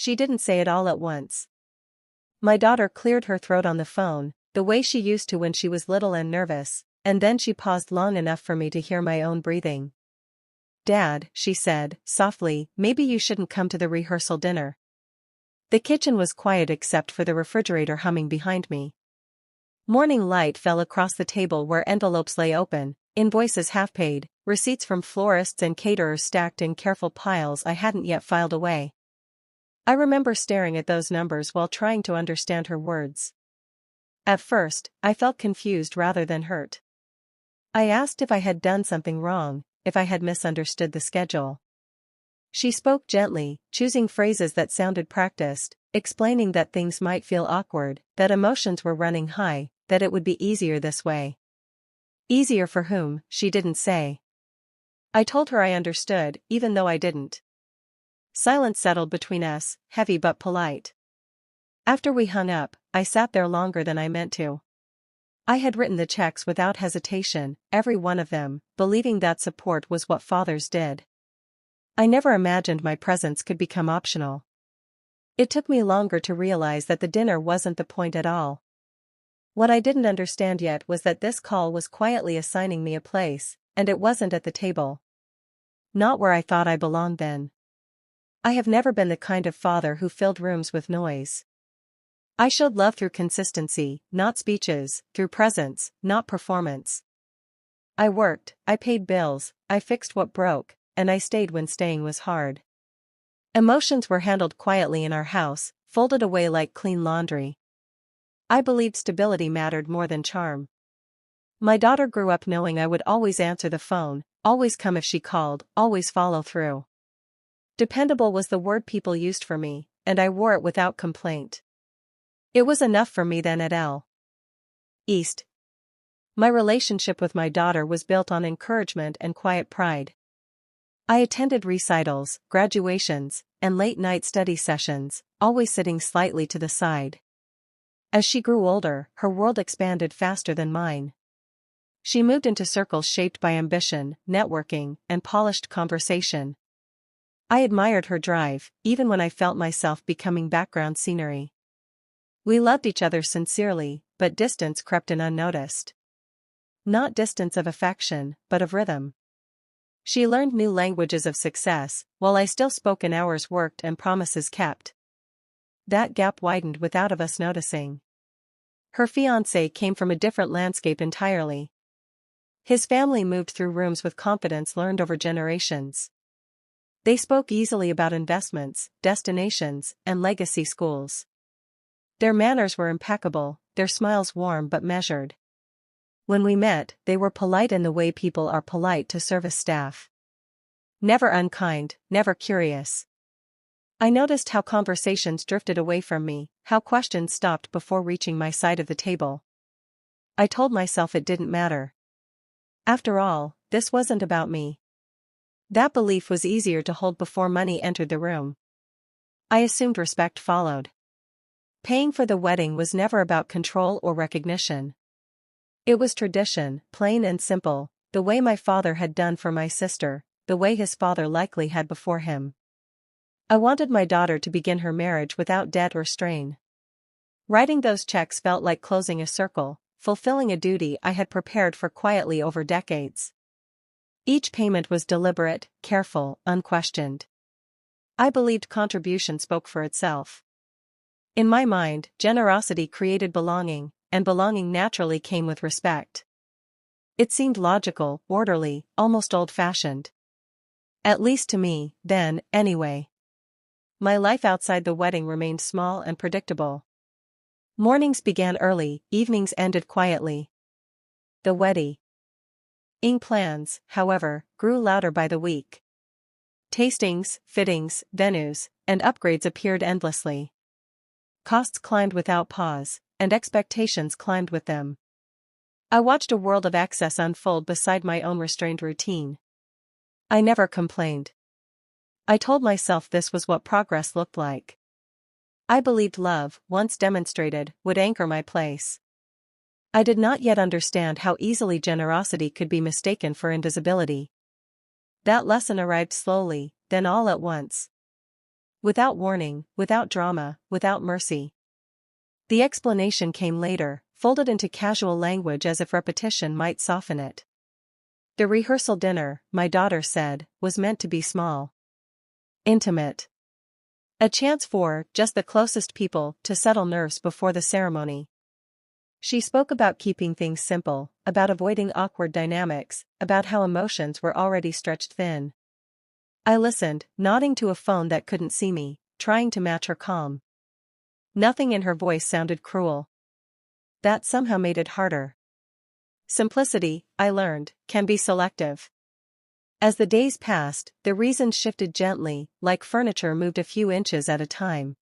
She didn't say it all at once. My daughter cleared her throat on the phone, the way she used to when she was little and nervous, and then she paused long enough for me to hear my own breathing. "Dad," she said, softly, "maybe you shouldn't come to the rehearsal dinner." The kitchen was quiet except for the refrigerator humming behind me. Morning light fell across the table where envelopes lay open, invoices half paid, receipts from florists and caterers stacked in careful piles I hadn't yet filed away. I remember staring at those numbers while trying to understand her words. At first, I felt confused rather than hurt. I asked if I had done something wrong, if I had misunderstood the schedule. She spoke gently, choosing phrases that sounded practiced, explaining that things might feel awkward, that emotions were running high, that it would be easier this way. Easier for whom, she didn't say. I told her I understood, even though I didn't. Silence settled between us, heavy but polite. After we hung up, I sat there longer than I meant to. I had written the checks without hesitation, every one of them, believing that support was what fathers did. I never imagined my presence could become optional. It took me longer to realize that the dinner wasn't the point at all. What I didn't understand yet was that this call was quietly assigning me a place, and it wasn't at the table. Not where I thought I belonged then. I have never been the kind of father who filled rooms with noise. I showed love through consistency, not speeches, through presence, not performance. I worked, I paid bills, I fixed what broke, and I stayed when staying was hard. Emotions were handled quietly in our house, folded away like clean laundry. I believed stability mattered more than charm. My daughter grew up knowing I would always answer the phone, always come if she called, always follow through. Dependable was the word people used for me, and I wore it without complaint. It was enough for me then at East. My relationship with my daughter was built on encouragement and quiet pride. I attended recitals, graduations, and late-night study sessions, always sitting slightly to the side. As she grew older, her world expanded faster than mine. She moved into circles shaped by ambition, networking, and polished conversation. I admired her drive, even when I felt myself becoming background scenery. We loved each other sincerely, but distance crept in unnoticed. Not distance of affection, but of rhythm. She learned new languages of success, while I still spoke in hours worked and promises kept. That gap widened without of us noticing. Her fiancé came from a different landscape entirely. His family moved through rooms with confidence learned over generations. They spoke easily about investments, destinations, and legacy schools. Their manners were impeccable, their smiles warm but measured. When we met, they were polite in the way people are polite to service staff. Never unkind, never curious. I noticed how conversations drifted away from me, how questions stopped before reaching my side of the table. I told myself it didn't matter. After all, this wasn't about me. That belief was easier to hold before money entered the room. I assumed respect followed. Paying for the wedding was never about control or recognition. It was tradition, plain and simple, the way my father had done for my sister, the way his father likely had before him. I wanted my daughter to begin her marriage without debt or strain. Writing those checks felt like closing a circle, fulfilling a duty I had prepared for quietly over decades. Each payment was deliberate, careful, unquestioned. I believed contribution spoke for itself. In my mind, generosity created belonging, and belonging naturally came with respect. It seemed logical, orderly, almost old-fashioned. At least to me, then, anyway. My life outside the wedding remained small and predictable. Mornings began early, evenings ended quietly. The wedding plans, however, grew louder by the week. Tastings, fittings, venues, and upgrades appeared endlessly. Costs climbed without pause, and expectations climbed with them. I watched a world of excess unfold beside my own restrained routine. I never complained. I told myself this was what progress looked like. I believed love, once demonstrated, would anchor my place. I did not yet understand how easily generosity could be mistaken for invisibility. That lesson arrived slowly, then all at once. Without warning, without drama, without mercy. The explanation came later, folded into casual language as if repetition might soften it. The rehearsal dinner, my daughter said, was meant to be small. Intimate. A chance for just the closest people to settle nerves before the ceremony. She spoke about keeping things simple, about avoiding awkward dynamics, about how emotions were already stretched thin. I listened, nodding to a phone that couldn't see me, trying to match her calm. Nothing in her voice sounded cruel. That somehow made it harder. Simplicity, I learned, can be selective. As the days passed, the reasons shifted gently, like furniture moved a few inches at a time.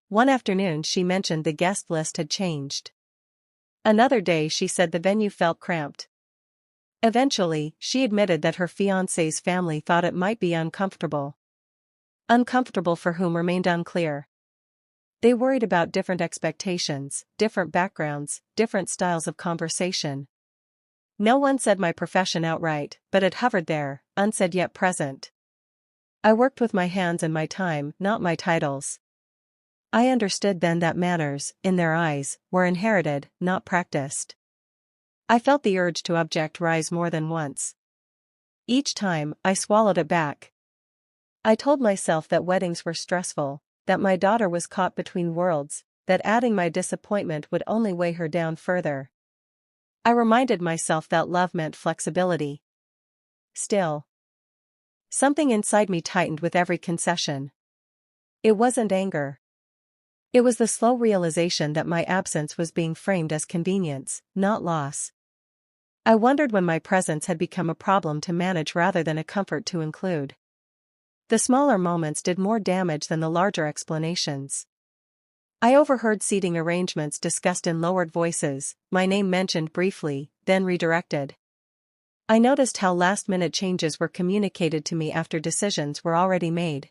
One afternoon she mentioned the guest list had changed. Another day she said the venue felt cramped. Eventually, she admitted that her fiancé's family thought it might be uncomfortable. Uncomfortable for whom remained unclear. They worried about different expectations, different backgrounds, different styles of conversation. No one said my profession outright, but it hovered there, unsaid yet present. I worked with my hands and my time, not my titles. I understood then that manners, in their eyes, were inherited, not practiced. I felt the urge to object rise more than once. Each time, I swallowed it back. I told myself that weddings were stressful, that my daughter was caught between worlds, that adding my disappointment would only weigh her down further. I reminded myself that love meant flexibility. Still, something inside me tightened with every concession. It wasn't anger. It was the slow realization that my absence was being framed as convenience, not loss. I wondered when my presence had become a problem to manage rather than a comfort to include. The smaller moments did more damage than the larger explanations. I overheard seating arrangements discussed in lowered voices, my name mentioned briefly, then redirected. I noticed how last-minute changes were communicated to me after decisions were already made.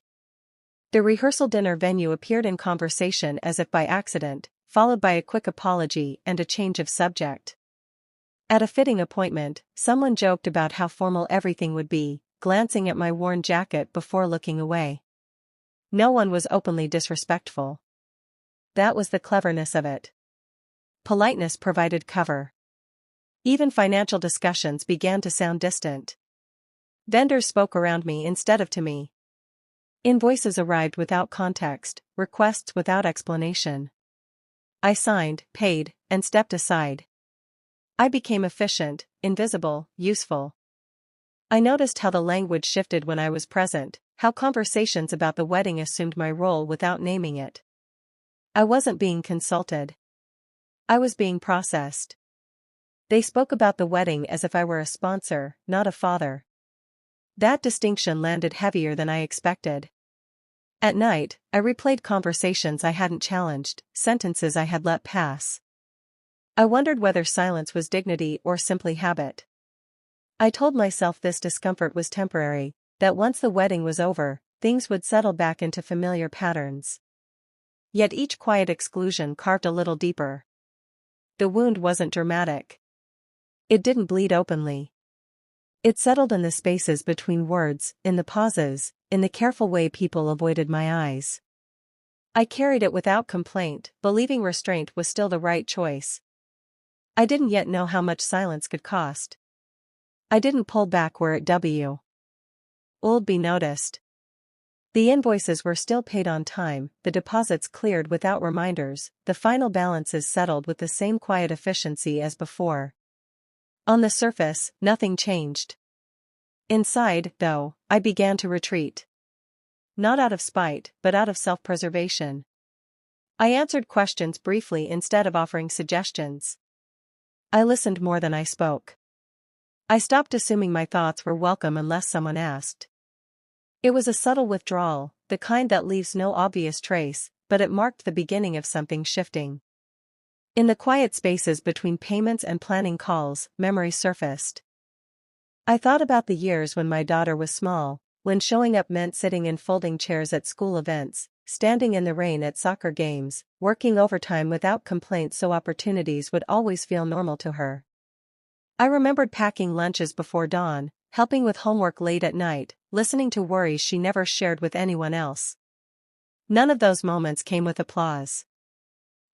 The rehearsal dinner venue appeared in conversation as if by accident, followed by a quick apology and a change of subject. At a fitting appointment, someone joked about how formal everything would be, glancing at my worn jacket before looking away. No one was openly disrespectful. That was the cleverness of it. Politeness provided cover. Even financial discussions began to sound distant. Vendors spoke around me instead of to me. Invoices arrived without context, requests without explanation. I signed, paid, and stepped aside. I became efficient, invisible, useful. I noticed how the language shifted when I was present, how conversations about the wedding assumed my role without naming it. I wasn't being consulted. I was being processed. They spoke about the wedding as if I were a sponsor, not a father. That distinction landed heavier than I expected. At night, I replayed conversations I hadn't challenged, sentences I had let pass. I wondered whether silence was dignity or simply habit. I told myself this discomfort was temporary, that once the wedding was over, things would settle back into familiar patterns. Yet each quiet exclusion carved a little deeper. The wound wasn't dramatic. It didn't bleed openly. It settled in the spaces between words, in the pauses, in the careful way people avoided my eyes. I carried it without complaint, believing restraint was still the right choice. I didn't yet know how much silence could cost. I didn't pull back where it would be noticed. The invoices were still paid on time, the deposits cleared without reminders, the final balances settled with the same quiet efficiency as before. On the surface, nothing changed. Inside, though, I began to retreat. Not out of spite, but out of self-preservation. I answered questions briefly instead of offering suggestions. I listened more than I spoke. I stopped assuming my thoughts were welcome unless someone asked. It was a subtle withdrawal, the kind that leaves no obvious trace, but it marked the beginning of something shifting. In the quiet spaces between payments and planning calls, memories surfaced. I thought about the years when my daughter was small, when showing up meant sitting in folding chairs at school events, standing in the rain at soccer games, working overtime without complaint so opportunities would always feel normal to her. I remembered packing lunches before dawn, helping with homework late at night, listening to worries she never shared with anyone else. None of those moments came with applause.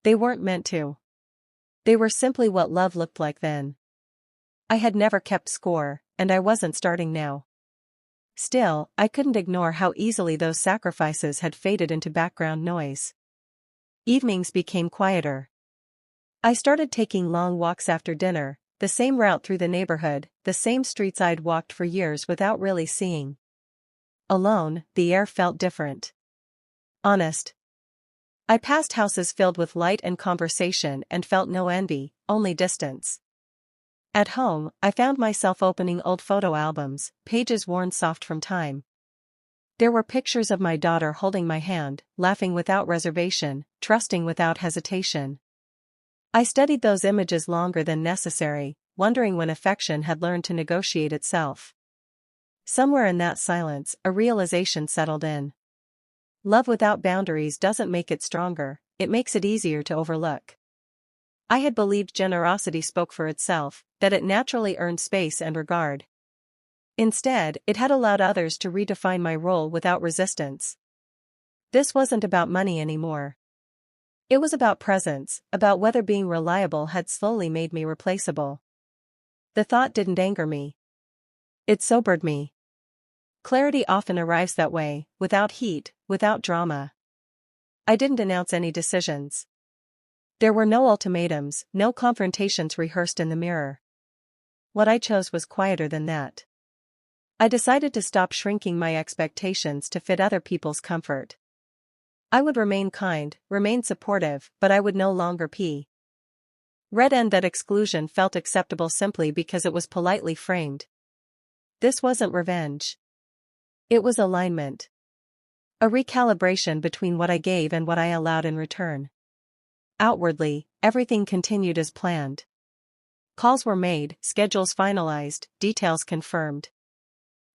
They weren't meant to. They were simply what love looked like then. I had never kept score, and I wasn't starting now. Still, I couldn't ignore how easily those sacrifices had faded into background noise. Evenings became quieter. I started taking long walks after dinner, the same route through the neighborhood, the same streets I'd walked for years without really seeing. Alone, the air felt different. Honest. I passed houses filled with light and conversation and felt no envy, only distance. At home, I found myself opening old photo albums, pages worn soft from time. There were pictures of my daughter holding my hand, laughing without reservation, trusting without hesitation. I studied those images longer than necessary, wondering when affection had learned to negotiate itself. Somewhere in that silence, a realization settled in. Love without boundaries doesn't make it stronger, it makes it easier to overlook. I had believed generosity spoke for itself, that it naturally earned space and regard. Instead, it had allowed others to redefine my role without resistance. This wasn't about money anymore. It was about presence, about whether being reliable had slowly made me replaceable. The thought didn't anger me. It sobered me. Clarity often arrives that way, without heat, without drama. I didn't announce any decisions. There were no ultimatums, no confrontations rehearsed in the mirror. What I chose was quieter than that. I decided to stop shrinking my expectations to fit other people's comfort. I would remain kind, remain supportive, but I would no longer pretend that exclusion felt acceptable simply because it was politely framed. This wasn't revenge. It was alignment. A recalibration between what I gave and what I allowed in return. Outwardly, everything continued as planned. Calls were made, schedules finalized, details confirmed.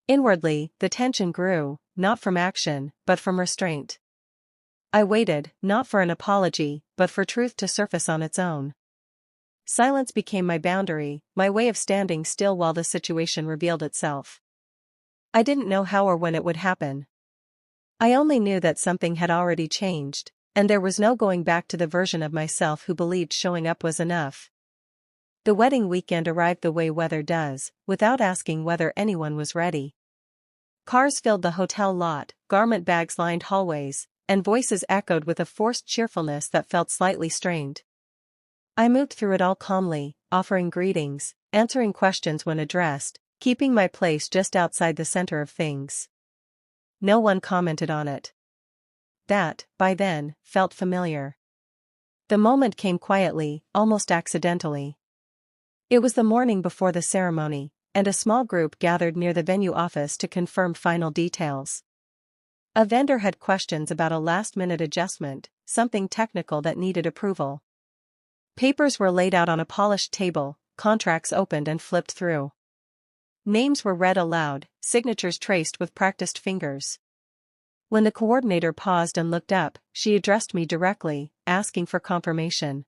Inwardly, the tension grew, not from action, but from restraint. I waited, not for an apology, but for truth to surface on its own. Silence became my boundary, my way of standing still while the situation revealed itself. I didn't know how or when it would happen. I only knew that something had already changed, and there was no going back to the version of myself who believed showing up was enough. The wedding weekend arrived the way weather does, without asking whether anyone was ready. Cars filled the hotel lot, garment bags lined hallways, and voices echoed with a forced cheerfulness that felt slightly strained. I moved through it all calmly, offering greetings, answering questions when addressed, keeping my place just outside the center of things. No one commented on it. That, by then, felt familiar. The moment came quietly, almost accidentally. It was the morning before the ceremony, and a small group gathered near the venue office to confirm final details. A vendor had questions about a last-minute adjustment, something technical that needed approval. Papers were laid out on a polished table, contracts opened and flipped through. Names were read aloud, signatures traced with practiced fingers. When the coordinator paused and looked up, she addressed me directly, asking for confirmation.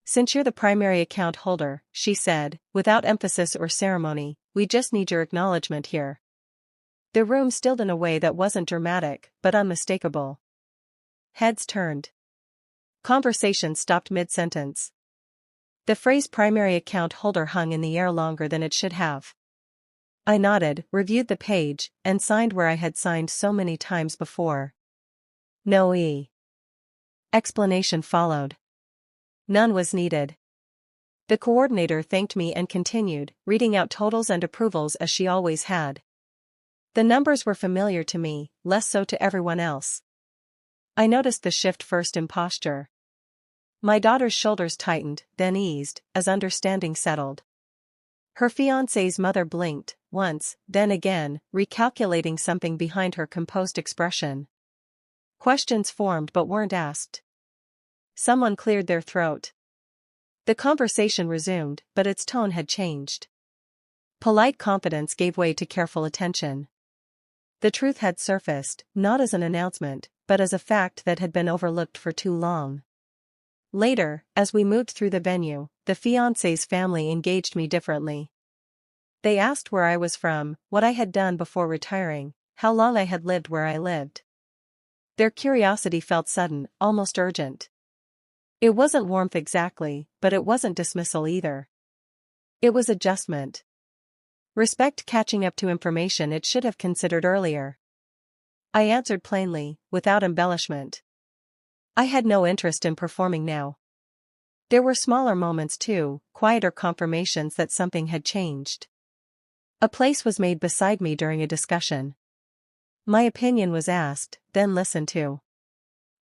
"Since you're the primary account holder," she said, without emphasis or ceremony, "we just need your acknowledgement here." The room stilled in a way that wasn't dramatic, but unmistakable. Heads turned. Conversation stopped mid-sentence. The phrase primary account holder hung in the air longer than it should have. I nodded, reviewed the page, and signed where I had signed so many times before. No explanation followed. None was needed. The coordinator thanked me and continued, reading out totals and approvals as she always had. The numbers were familiar to me, less so to everyone else. I noticed the shift first in posture. My daughter's shoulders tightened, then eased, as understanding settled. Her fiancé's mother blinked, once, then again, recalculating something behind her composed expression. Questions formed but weren't asked. Someone cleared their throat. The conversation resumed, but its tone had changed. Polite confidence gave way to careful attention. The truth had surfaced, not as an announcement, but as a fact that had been overlooked for too long. Later, as we moved through the venue, the fiancé's family engaged me differently. They asked where I was from, what I had done before retiring, how long I had lived where I lived. Their curiosity felt sudden, almost urgent. It wasn't warmth exactly, but it wasn't dismissal either. It was adjustment. Respect, catching up to information it should have considered earlier. I answered plainly, without embellishment. I had no interest in performing now. There were smaller moments too, quieter confirmations that something had changed. A place was made beside me during a discussion. My opinion was asked, then listened to.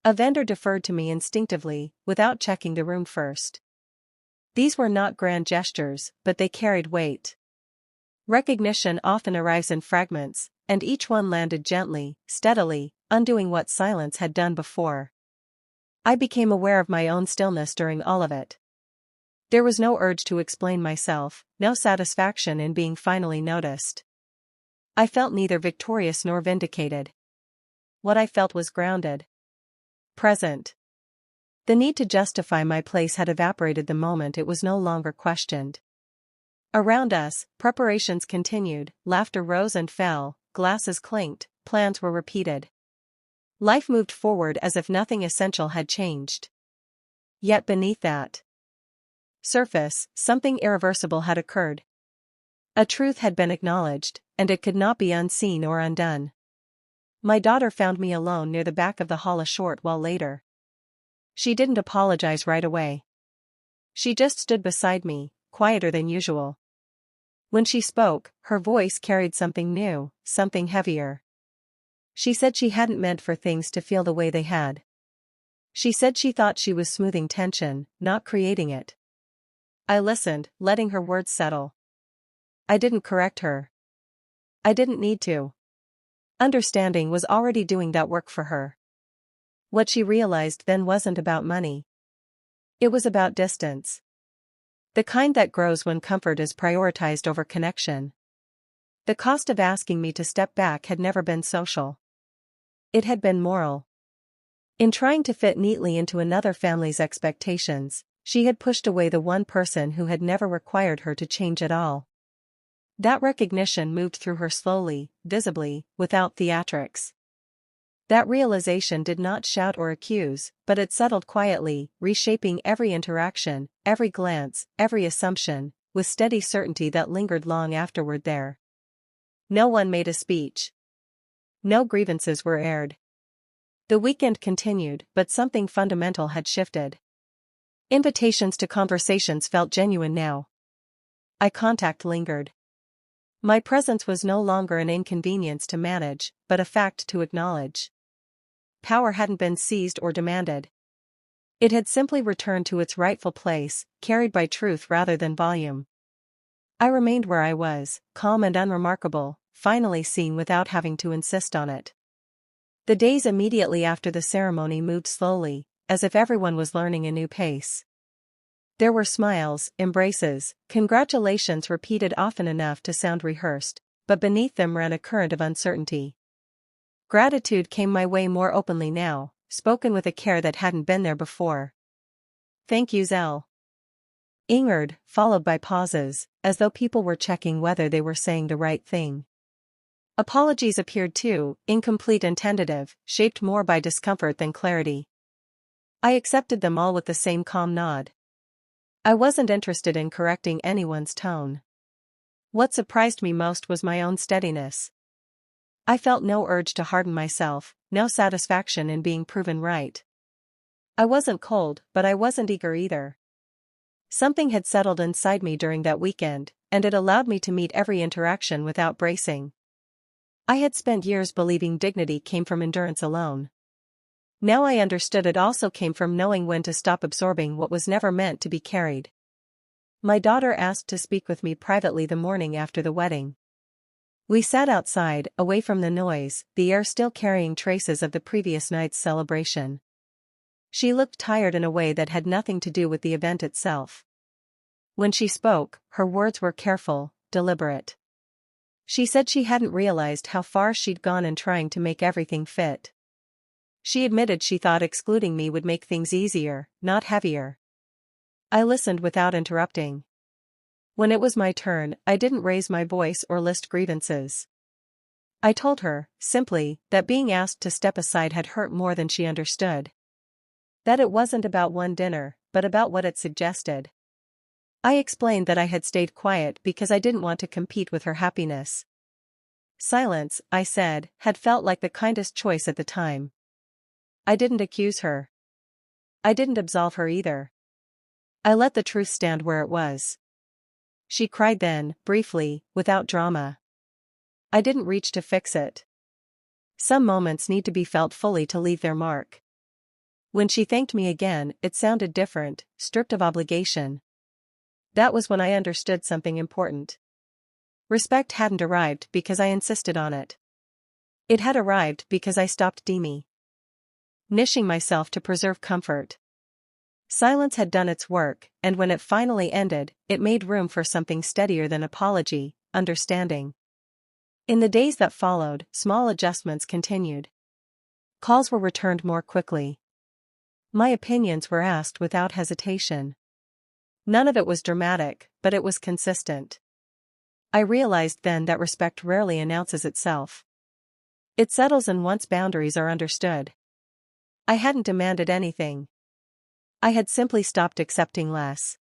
A vendor deferred to me instinctively, without checking the room first. These were not grand gestures, but they carried weight. Recognition often arrives in fragments, and each one landed gently, steadily, undoing what silence had done before. I became aware of my own stillness during all of it. There was no urge to explain myself, no satisfaction in being finally noticed. I felt neither victorious nor vindicated. What I felt was grounded. Present. The need to justify my place had evaporated the moment it was no longer questioned. Around us, preparations continued, laughter rose and fell, glasses clinked, plans were repeated. Life moved forward as if nothing essential had changed. Yet beneath that surface, something irreversible had occurred. A truth had been acknowledged, and it could not be unseen or undone. My daughter found me alone near the back of the hall a short while later. She didn't apologize right away. She just stood beside me, quieter than usual. When she spoke, her voice carried something new, something heavier. She said she hadn't meant for things to feel the way they had. She said she thought she was smoothing tension, not creating it. I listened, letting her words settle. I didn't correct her. I didn't need to. Understanding was already doing that work for her. What she realized then wasn't about money. It was about distance. The kind that grows when comfort is prioritized over connection. The cost of asking me to step back had never been social. It had been moral. In trying to fit neatly into another family's expectations, she had pushed away the one person who had never required her to change at all. That recognition moved through her slowly, visibly, without theatrics. That realization did not shout or accuse, but it settled quietly, reshaping every interaction, every glance, every assumption, with steady certainty that lingered long afterward there. No one made a speech. No grievances were aired. The weekend continued, but something fundamental had shifted. Invitations to conversations felt genuine now. Eye contact lingered. My presence was no longer an inconvenience to manage, but a fact to acknowledge. Power hadn't been seized or demanded. It had simply returned to its rightful place, carried by truth rather than volume. I remained where I was, calm and unremarkable, finally seen without having to insist on it. The days immediately after the ceremony moved slowly, as if everyone was learning a new pace. There were smiles, embraces, congratulations repeated often enough to sound rehearsed, but beneath them ran a current of uncertainty. Gratitude came my way more openly now, spoken with a care that hadn't been there before. Thank you, Zell. Ingerd, followed by pauses, as though people were checking whether they were saying the right thing. Apologies appeared too, incomplete and tentative, shaped more by discomfort than clarity. I accepted them all with the same calm nod. I wasn't interested in correcting anyone's tone. What surprised me most was my own steadiness. I felt no urge to harden myself, no satisfaction in being proven right. I wasn't cold, but I wasn't eager either. Something had settled inside me during that weekend, and it allowed me to meet every interaction without bracing. I had spent years believing dignity came from endurance alone. Now I understood it also came from knowing when to stop absorbing what was never meant to be carried. My daughter asked to speak with me privately the morning after the wedding. We sat outside, away from the noise, the air still carrying traces of the previous night's celebration. She looked tired in a way that had nothing to do with the event itself. When she spoke, her words were careful, deliberate. She said she hadn't realized how far she'd gone in trying to make everything fit. She admitted she thought excluding me would make things easier, not heavier. I listened without interrupting. When it was my turn, I didn't raise my voice or list grievances. I told her, simply, that being asked to step aside had hurt more than she understood. That it wasn't about one dinner, but about what it suggested. I explained that I had stayed quiet because I didn't want to compete with her happiness. Silence, I said, had felt like the kindest choice at the time. I didn't accuse her. I didn't absolve her either. I let the truth stand where it was. She cried then, briefly, without drama. I didn't reach to fix it. Some moments need to be felt fully to leave their mark. When she thanked me again, it sounded different, stripped of obligation. That was when I understood something important. Respect hadn't arrived because I insisted on it. It had arrived because I stopped nishing myself to preserve comfort. Silence had done its work, and when it finally ended, it made room for something steadier than apology, understanding. In the days that followed, small adjustments continued. Calls were returned more quickly. My opinions were asked without hesitation. None of it was dramatic, but it was consistent. I realized then that respect rarely announces itself. It settles in once boundaries are understood. I hadn't demanded anything. I had simply stopped accepting less.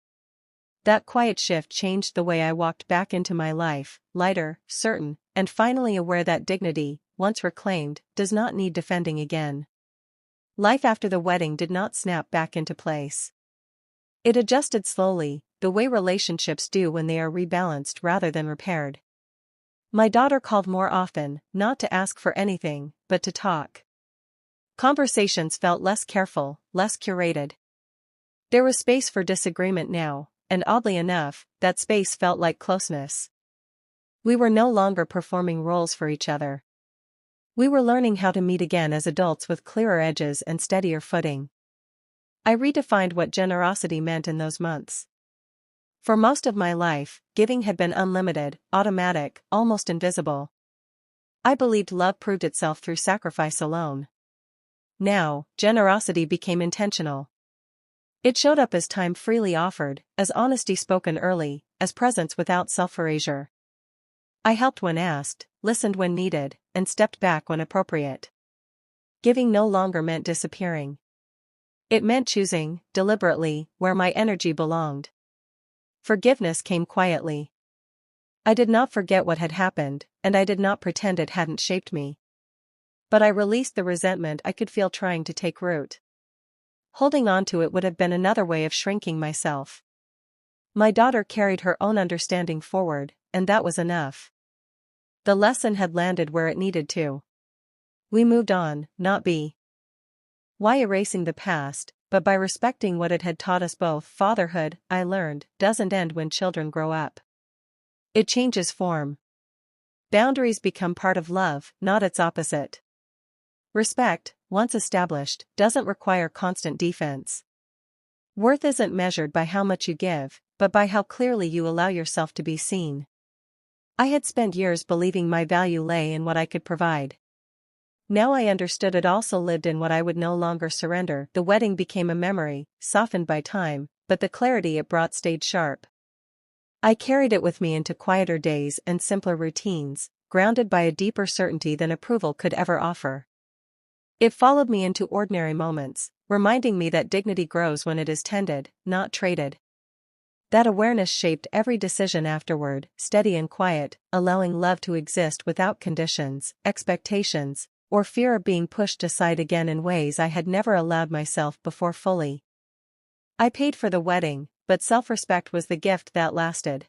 That quiet shift changed the way I walked back into my life, lighter, certain, and finally aware that dignity, once reclaimed, does not need defending again. Life after the wedding did not snap back into place. It adjusted slowly, the way relationships do when they are rebalanced rather than repaired. My daughter called more often, not to ask for anything, but to talk. Conversations felt less careful, less curated. There was space for disagreement now, and oddly enough, that space felt like closeness. We were no longer performing roles for each other. We were learning how to meet again as adults with clearer edges and steadier footing. I redefined what generosity meant in those months. For most of my life, giving had been unlimited, automatic, almost invisible. I believed love proved itself through sacrifice alone. Now, generosity became intentional. It showed up as time freely offered, as honesty spoken early, as presence without self-erasure. I helped when asked, listened when needed, and stepped back when appropriate. Giving no longer meant disappearing. It meant choosing, deliberately, where my energy belonged. Forgiveness came quietly. I did not forget what had happened, and I did not pretend it hadn't shaped me. But I released the resentment I could feel trying to take root. Holding on to it would have been another way of shrinking myself. My daughter carried her own understanding forward, and that was enough. The lesson had landed where it needed to. We moved on, not by erasing the past, but by respecting what it had taught us both. Fatherhood, I learned, doesn't end when children grow up. It changes form. Boundaries become part of love, not its opposite. Respect, once established, doesn't require constant defense. Worth isn't measured by how much you give, but by how clearly you allow yourself to be seen. I had spent years believing my value lay in what I could provide. Now I understood it also lived in what I would no longer surrender. The wedding became a memory, softened by time, but the clarity it brought stayed sharp. I carried it with me into quieter days and simpler routines, grounded by a deeper certainty than approval could ever offer. It followed me into ordinary moments, reminding me that dignity grows when it is tended, not traded. That awareness shaped every decision afterward, steady and quiet, allowing love to exist without conditions, expectations, or fear of being pushed aside again in ways I had never allowed myself before fully. I paid for the wedding, but self-respect was the gift that lasted.